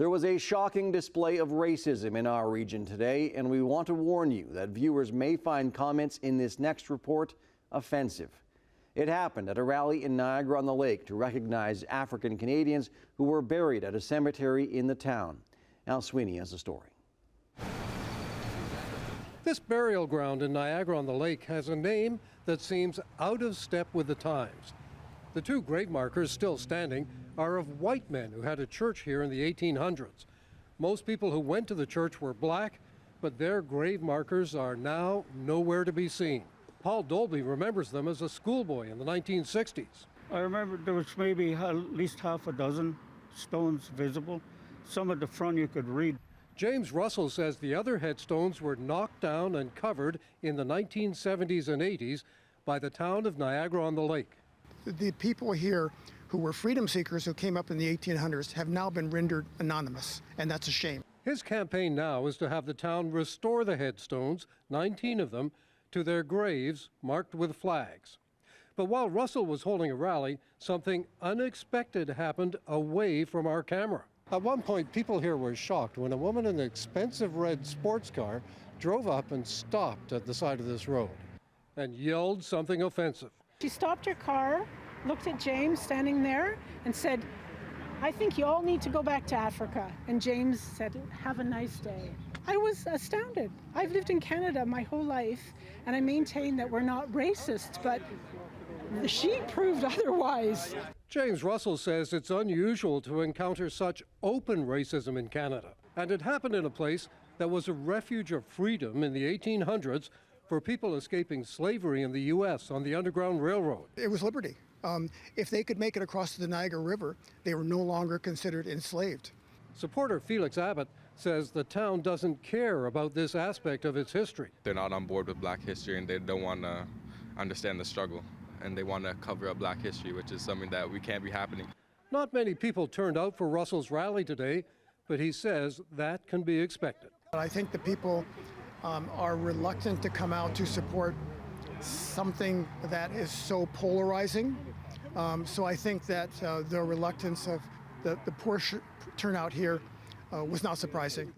There was a shocking display of racism in our region today, and we want to warn you that viewers may find comments in this next report offensive. It happened at a rally in Niagara-on-the-Lake to recognize African Canadians who were buried at a cemetery in the town. Al Sweeney has the story. This burial ground in Niagara-on-the-Lake has a name that seems out of step with the times. The two grave markers still standing are of white men who had a church here in the 1800s. Most people who went to the church were black, but their grave markers are now nowhere to be seen. Paul Dolby remembers them as a schoolboy in the 1960s. I remember there was maybe at least half a dozen stones visible. Some at the front you could read. James Russell says the other headstones were knocked down and covered in the 1970s and 80s by the town of Niagara-on-the-Lake. The people here who were freedom seekers who came up in the 1800s have now been rendered anonymous, and that's a shame. His campaign now is to have the town restore the headstones, 19 of them, to their graves marked with flags. But while Russell was holding a rally, something unexpected happened away from our camera. At one point, people here were shocked when a woman in an expensive red sports car drove up and stopped at the side of this road and yelled something offensive. She stopped her car, looked at James standing there, and said, "I think you all need to go back to Africa." And James said, "Have a nice day." I was astounded. I've lived in Canada my whole life, and I maintain that we're not racist, but she proved otherwise. James Russell says it's unusual to encounter such open racism in Canada. And it happened in a place that was a refuge of freedom in the 1800s for people escaping slavery in the U.S. on the Underground Railroad. It was liberty. If they could make it across the Niagara River, they were no longer considered enslaved. Supporter FELIX Abbott says the town doesn't care about this aspect of its history. They're not on board with Black history, and they don't want to understand the struggle, and they want to cover up Black history, which is something that we can't be happening. Not many people turned out for Russell's rally today, but he says that can be expected. I think the people are reluctant to come out to support something that is so polarizing. So I think that the reluctance of the poor turnout here was not surprising.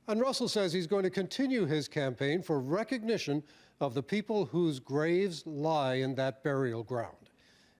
And Russell says he's going to continue his campaign for recognition of the people whose graves lie in that burial ground.